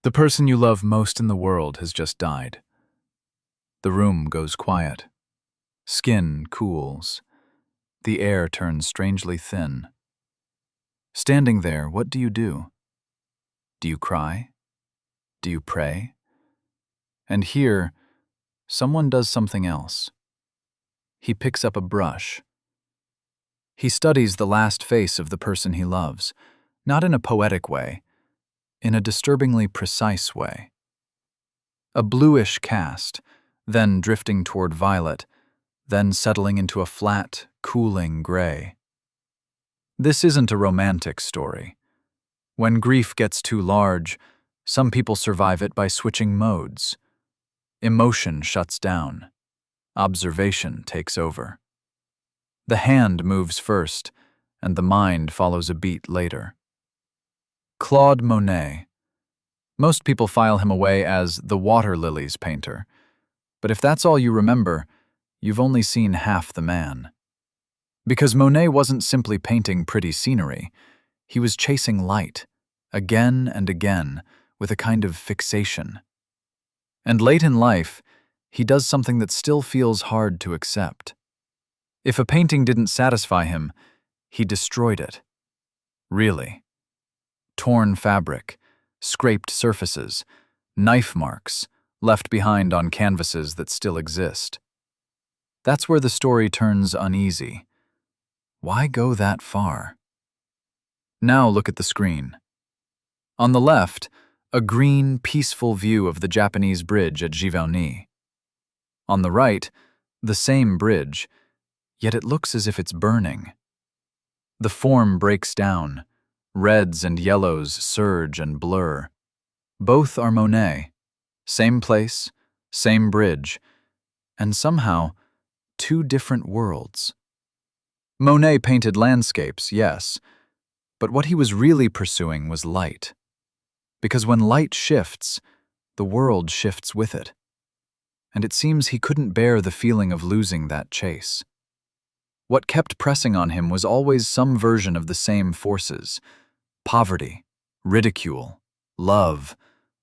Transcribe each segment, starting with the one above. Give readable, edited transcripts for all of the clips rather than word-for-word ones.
The person you love most in the world has just died. The room goes quiet. Skin cools. The air turns strangely thin. Standing there, what do you do? Do you cry? Do you pray? And here, someone does something else. He picks up a brush. He studies the last face of the person he loves, not in a poetic way, in a disturbingly precise way. A bluish cast, then drifting toward violet, then settling into a flat, cooling gray. This isn't a romantic story. When grief gets too large, some people survive it by switching modes. Emotion shuts down. Observation takes over. The hand moves first, and the mind follows a beat later. Claude Monet. Most people file him away as the water lilies painter, but if that's all you remember, you've only seen half the man. Because Monet wasn't simply painting pretty scenery, he was chasing light, again and again, with a kind of fixation. And late in life, he does something that still feels hard to accept. If a painting didn't satisfy him, he destroyed it. Really. Torn fabric, scraped surfaces, knife marks, left behind on canvases that still exist. That's where the story turns uneasy. Why go that far? Now look at the screen. On the left, a green, peaceful view of the Japanese bridge at Giverny. On the right, the same bridge, yet it looks as if it's burning. The form breaks down. Reds and yellows surge and blur. Both are Monet. Same place, same bridge, and somehow, two different worlds. Monet painted landscapes, yes, but what he was really pursuing was light. Because when light shifts, the world shifts with it. And it seems he couldn't bear the feeling of losing that chase. What kept pressing on him was always some version of the same forces: poverty, ridicule, love,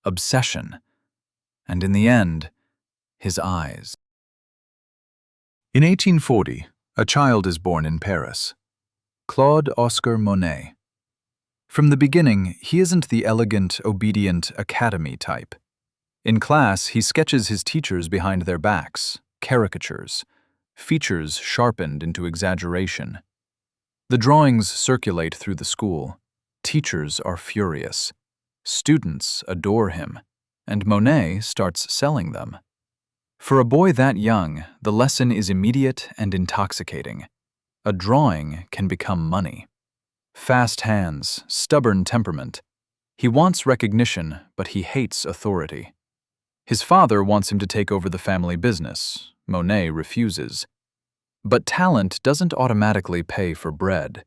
obsession, and in the end, his eyes. In 1840, a child is born in Paris. Claude Oscar Monet. From the beginning, he isn't the elegant, obedient academy type. In class, he sketches his teachers behind their backs, caricatures, features sharpened into exaggeration. The drawings circulate through the school. Teachers are furious. Students adore him, and Monet starts selling them. For a boy that young, the lesson is immediate and intoxicating. A drawing can become money. Fast hands, stubborn temperament. He wants recognition, but he hates authority. His father wants him to take over the family business. Monet refuses. But talent doesn't automatically pay for bread.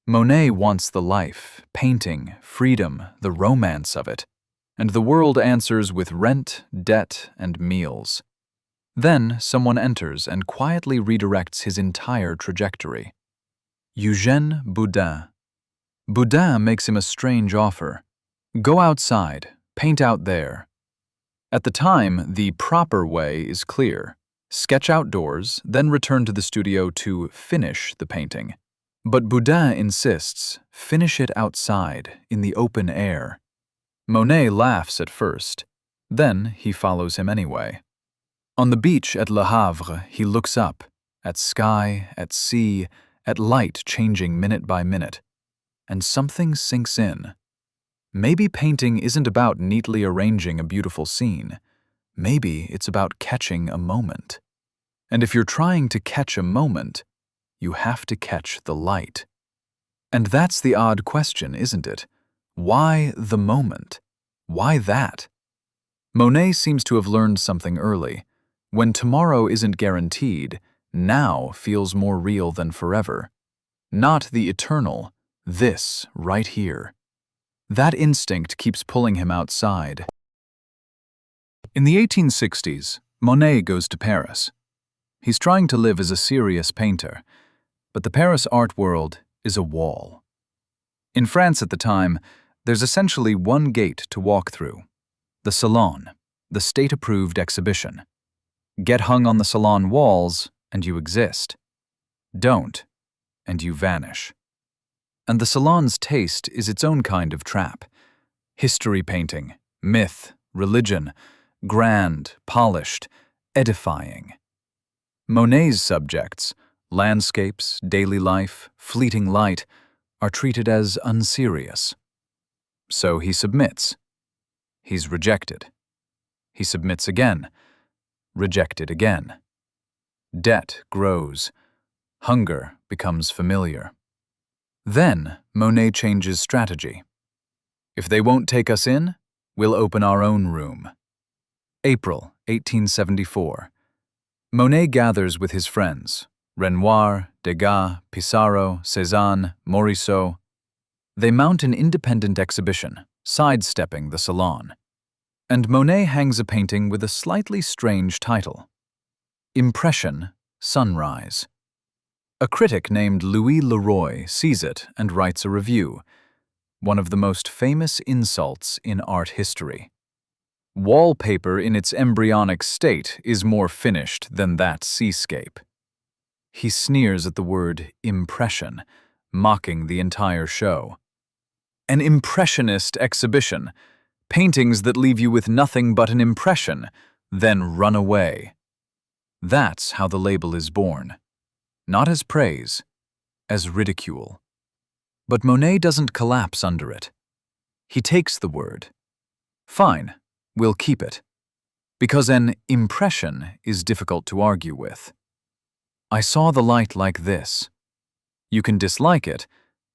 Monet wants the life, painting, freedom, the romance of it, and the world answers with rent, debt, and meals. Then someone enters and quietly redirects his entire trajectory. Eugène Boudin. Boudin makes him a strange offer. Go outside, paint out there. At the time, the proper way is clear. Sketch outdoors, then return to the studio to finish the painting. But Boudin insists, finish it outside, in the open air. Monet laughs at first. Then he follows him anyway. On the beach at Le Havre, he looks up, at sky, at sea, at light changing minute by minute. And something sinks in. Maybe painting isn't about neatly arranging a beautiful scene. Maybe it's about catching a moment. And if you're trying to catch a moment, you have to catch the light. And that's the odd question, isn't it? Why the moment? Why that? Monet seems to have learned something early. When tomorrow isn't guaranteed, now feels more real than forever. Not the eternal, this right here. That instinct keeps pulling him outside. In the 1860s, Monet goes to Paris. He's trying to live as a serious painter, but the Paris art world is a wall. In France at the time, there's essentially one gate to walk through: The salon, the state-approved exhibition. Get hung on the salon walls, and you exist. Don't, and you vanish. And the salon's taste is its own kind of trap. History painting, myth, religion, grand, polished, edifying. Monet's subjects, landscapes, daily life, fleeting light, are treated as unserious. So he submits. He's rejected. He submits again. Rejected again. Debt grows. Hunger becomes familiar. Then Monet changes strategy. If they won't take us in, we'll open our own room. April 1874. Monet gathers with his friends, Renoir, Degas, Pissarro, Cézanne, Morisot. They mount an independent exhibition, sidestepping the salon. And Monet hangs a painting with a slightly strange title. Impression, Sunrise. A critic named Louis Leroy sees it and writes a review, one of the most famous insults in art history. Wallpaper in its embryonic state is more finished than that seascape. He sneers at the word impression, mocking the entire show. An impressionist exhibition, paintings that leave you with nothing but an impression, then run away. That's how the label is born. Not as praise, as ridicule. But Monet doesn't collapse under it. He takes the word. Fine, we'll keep it. Because an impression is difficult to argue with. I saw the light like this. You can dislike it,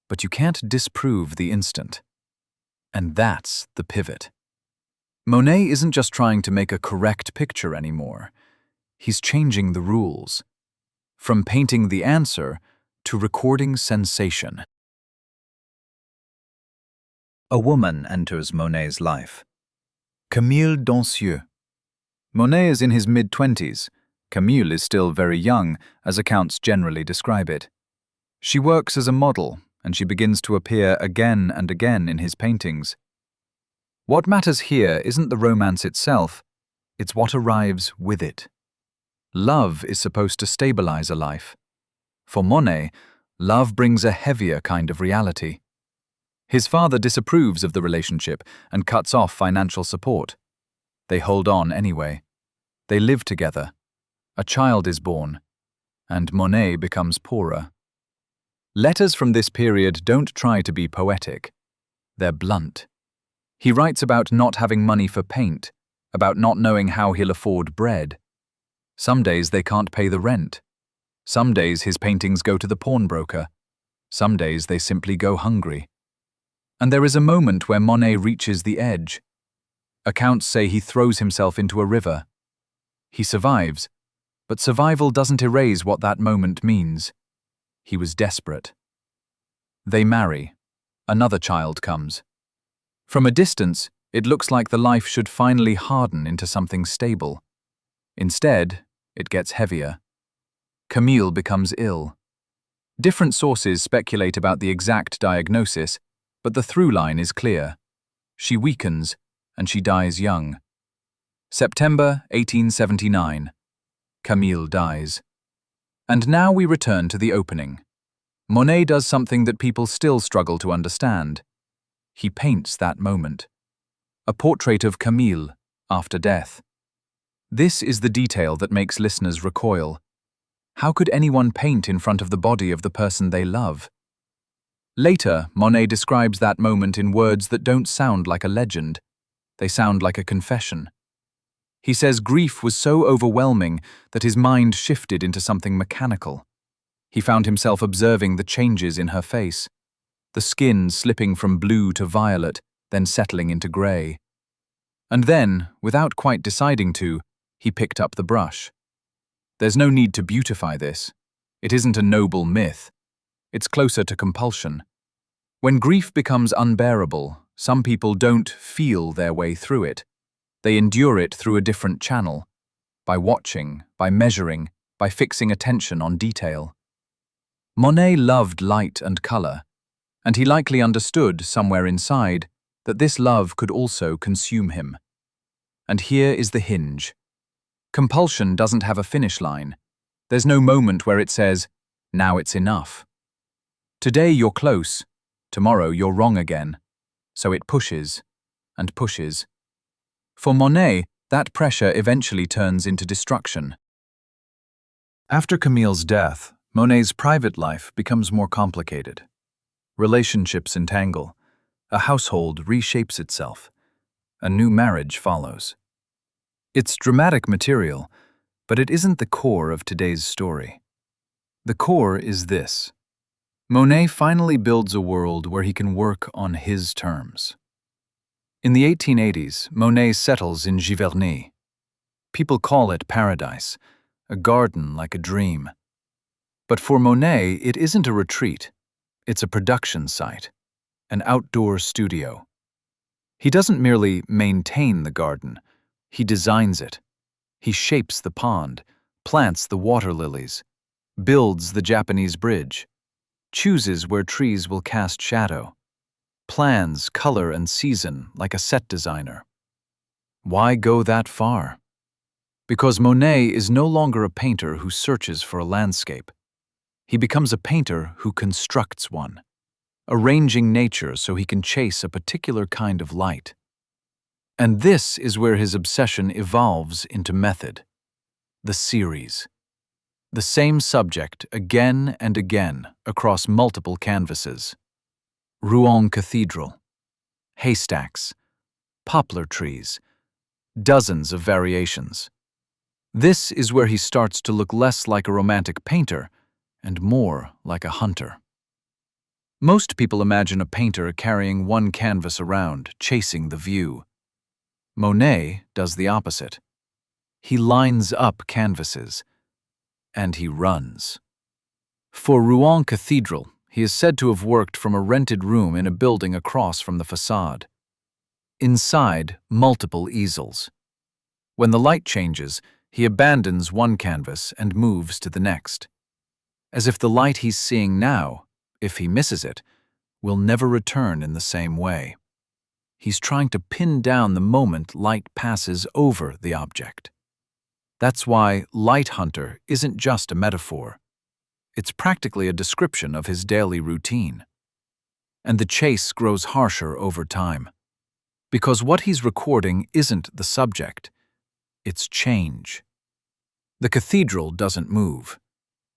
but you can't disprove the instant. And that's the pivot. Monet isn't just trying to make a correct picture anymore. He's changing the rules. From painting the answer to recording sensation. A woman enters Monet's life. Camille Dancieux. Monet is in his mid-20s. Camille is still very young, as accounts generally describe it. She works as a model, and she begins to appear again and again in his paintings. What matters here isn't the romance itself, it's what arrives with it. Love is supposed to stabilize a life. For Monet, love brings a heavier kind of reality. His father disapproves of the relationship and cuts off financial support. They hold on anyway. They live together. A child is born, and Monet becomes poorer. Letters from this period don't try to be poetic. They're blunt. He writes about not having money for paint, about not knowing how he'll afford bread. Some days they can't pay the rent. Some days his paintings go to the pawnbroker. Some days they simply go hungry. And there is a moment where Monet reaches the edge. Accounts say he throws himself into a river. He survives, but survival doesn't erase what that moment means. He was desperate. They marry. Another child comes. From a distance, it looks like the life should finally harden into something stable. Instead, it gets heavier. Camille becomes ill. Different sources speculate about the exact diagnosis, but the through line is clear. She weakens, and she dies young. September 1879. Camille dies. And now we return to the opening. Monet does something that people still struggle to understand. He paints that moment. A portrait of Camille after death. This is the detail that makes listeners recoil. How could anyone paint in front of the body of the person they love? Later, Monet describes that moment in words that don't sound like a legend. They sound like a confession. He says grief was so overwhelming that his mind shifted into something mechanical. He found himself observing the changes in her face, the skin slipping from blue to violet, then settling into grey. And then, without quite deciding to, he picked up the brush. There's no need to beautify this. It isn't a noble myth. It's closer to compulsion. When grief becomes unbearable, some people don't feel their way through it. They endure it through a different channel, by watching, by measuring, by fixing attention on detail. Monet loved light and colour, and he likely understood, somewhere inside, that this love could also consume him. And here is the hinge. Compulsion doesn't have a finish line. There's no moment where it says, now it's enough. Today you're close, tomorrow you're wrong again. So it pushes and pushes. For Monet, that pressure eventually turns into destruction. After Camille's death, Monet's private life becomes more complicated. Relationships entangle. A household reshapes itself. A new marriage follows. It's dramatic material, but it isn't the core of today's story. The core is this. Monet finally builds a world where he can work on his terms. In the 1880s, Monet settles in Giverny. People call it paradise, a garden like a dream. But for Monet, it isn't a retreat. It's a production site, an outdoor studio. He doesn't merely maintain the garden, he designs it. He shapes the pond, plants the water lilies, builds the Japanese bridge, chooses where trees will cast shadow, plans color and season like a set designer. Why go that far? Because Monet is no longer a painter who searches for a landscape. He becomes a painter who constructs one, arranging nature so he can chase a particular kind of light. And this is where his obsession evolves into method. The series. The same subject again and again across multiple canvases. Rouen Cathedral, haystacks, poplar trees, dozens of variations. This is where he starts to look less like a romantic painter and more like a hunter. Most people imagine a painter carrying one canvas around, chasing the view. Monet does the opposite. He lines up canvases, and he runs. For Rouen Cathedral, he is said to have worked from a rented room in a building across from the facade. Inside, multiple easels. When the light changes, he abandons one canvas and moves to the next. As if the light he's seeing now, if he misses it, will never return in the same way. He's trying to pin down the moment light passes over the object. That's why Light Hunter isn't just a metaphor. It's practically a description of his daily routine. And the chase grows harsher over time. Because what he's recording isn't the subject, it's change. The cathedral doesn't move.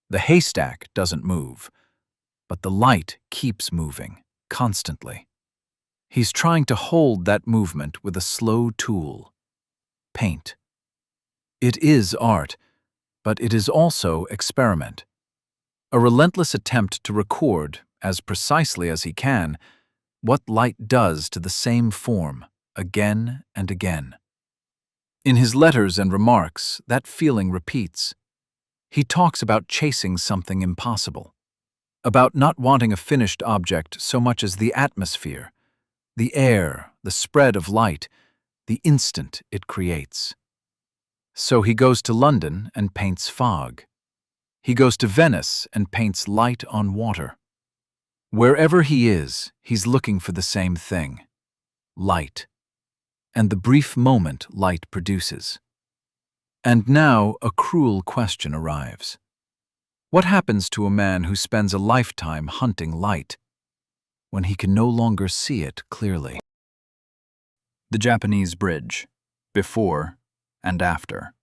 The haystack doesn't move. But the light keeps moving, constantly. He's trying to hold that movement with a slow tool. Paint. It is art, but it is also experiment. A relentless attempt to record, as precisely as he can, what light does to the same form, again and again. In his letters and remarks, that feeling repeats. He talks about chasing something impossible, about not wanting a finished object so much as the atmosphere, the air, the spread of light, the instant it creates. So he goes to London and paints fog. He goes to Venice and paints light on water. Wherever he is, he's looking for the same thing, light, and the brief moment light produces. And now a cruel question arrives. What happens to a man who spends a lifetime hunting light when he can no longer see it clearly? The Japanese bridge, before and after.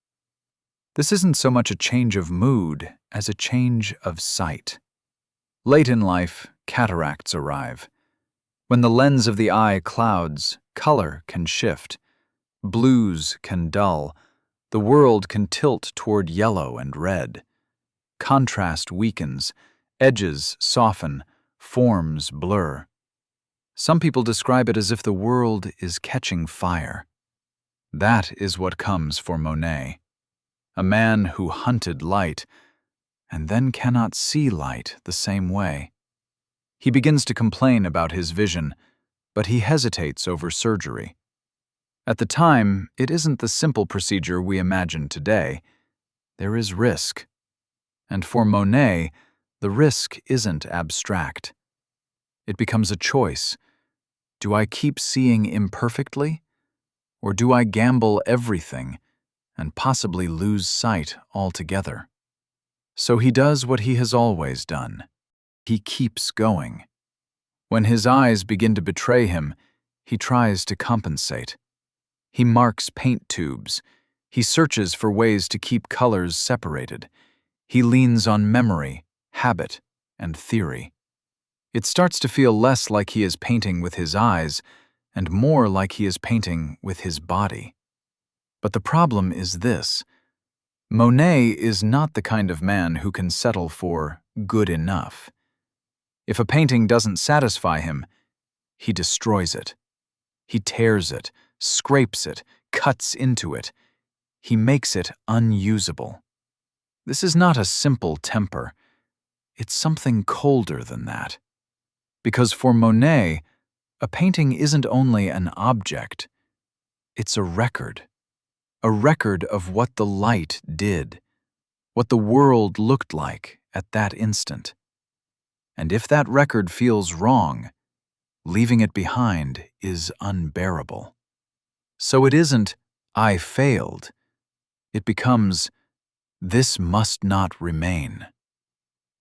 This isn't so much a change of mood as a change of sight. Late in life, cataracts arrive. When the lens of the eye clouds, color can shift. Blues can dull. The world can tilt toward yellow and red. Contrast weakens, edges soften, forms blur. Some people describe it as if the world is catching fire. That is what comes for Monet, a man who hunted light and then cannot see light the same way. He begins to complain about his vision, but he hesitates over surgery. At the time, it isn't the simple procedure we imagine today. There is risk. And for Monet, the risk isn't abstract. It becomes a choice. Do I keep seeing imperfectly? Or do I gamble everything and possibly lose sight altogether? So he does what he has always done. He keeps going. When his eyes begin to betray him, he tries to compensate. He marks paint tubes. He searches for ways to keep colors separated. He leans on memory, habit, and theory. It starts to feel less like he is painting with his eyes and more like he is painting with his body. But the problem is this: Monet is not the kind of man who can settle for good enough. If a painting doesn't satisfy him, he destroys it. He tears it, scrapes it, cuts into it. He makes it unusable. This is not a simple temper. It's something colder than that. Because for Monet, a painting isn't only an object, it's a record of what the light did, what the world looked like at that instant. And if that record feels wrong, leaving it behind is unbearable. So it isn't, "I failed." It becomes, "This must not remain."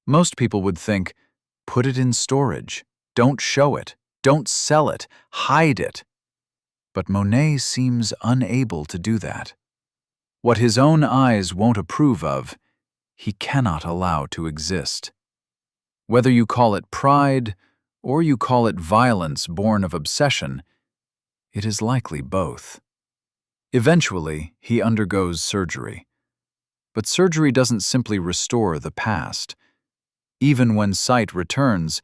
Most people would think, put it in storage, don't show it, don't sell it, hide it. But Monet seems unable to do that. What his own eyes won't approve of, he cannot allow to exist. Whether you call it pride or you call it violence born of obsession, it is likely both. Eventually, he undergoes surgery. But surgery doesn't simply restore the past. Even when sight returns,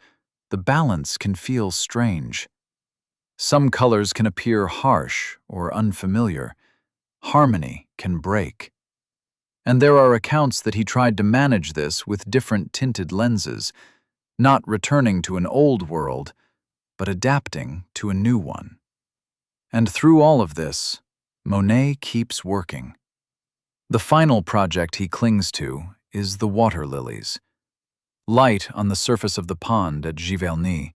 the balance can feel strange. Some colors can appear harsh or unfamiliar. Harmony can break. And there are accounts that he tried to manage this with different tinted lenses, not returning to an old world, but adapting to a new one. And through all of this, Monet keeps working. The final project he clings to is the water lilies. Light on the surface of the pond at Giverny.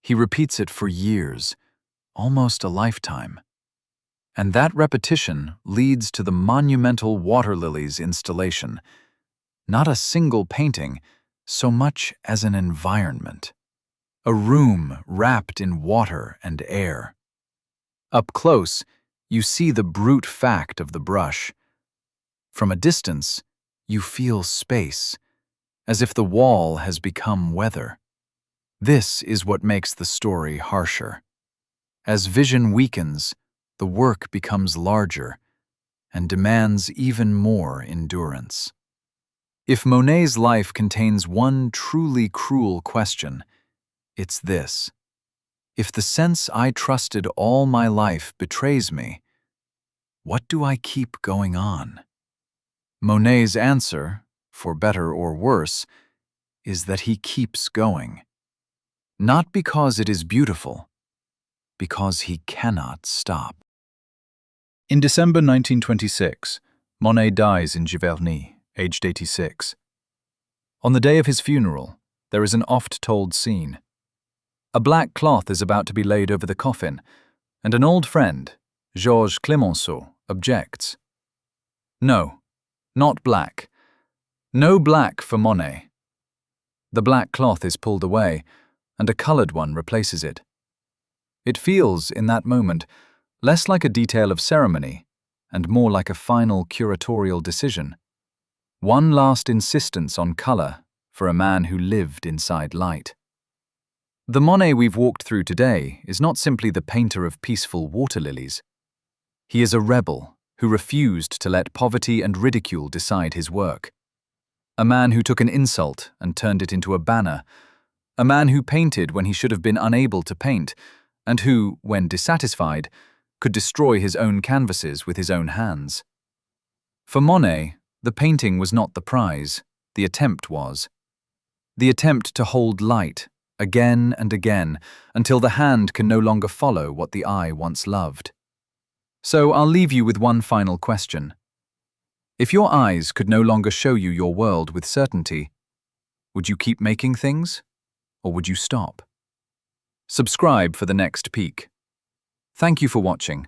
He repeats it for years, almost a lifetime. And that repetition leads to the monumental water lilies installation. Not a single painting, so much as an environment. A room wrapped in water and air. Up close, you see the brute fact of the brush. From a distance, you feel space, as if the wall has become weather. This is what makes the story harsher. As vision weakens, the work becomes larger and demands even more endurance. If Monet's life contains one truly cruel question, it's this: if the sense I trusted all my life betrays me, what do I keep going on? Monet's answer, for better or worse, is that he keeps going. Not because it is beautiful, because he cannot stop. In December 1926, Monet dies in Giverny, aged 86. On the day of his funeral, there is an oft-told scene. A black cloth is about to be laid over the coffin, and an old friend, Georges Clemenceau, objects. No, not black. No black for Monet. The black cloth is pulled away, and a colored one replaces it. It feels, in that moment, less like a detail of ceremony and more like a final curatorial decision. One last insistence on color for a man who lived inside light. The Monet we've walked through today is not simply the painter of peaceful water lilies. He is a rebel who refused to let poverty and ridicule decide his work. A man who took an insult and turned it into a banner. A man who painted when he should have been unable to paint, and who, when dissatisfied, could destroy his own canvases with his own hands. For Monet, the painting was not the prize, the attempt was. The attempt to hold light, again and again, until the hand can no longer follow what the eye once loved. So I'll leave you with one final question. If your eyes could no longer show you your world with certainty, would you keep making things, or would you stop? Subscribe for the next peek. Thank you for watching.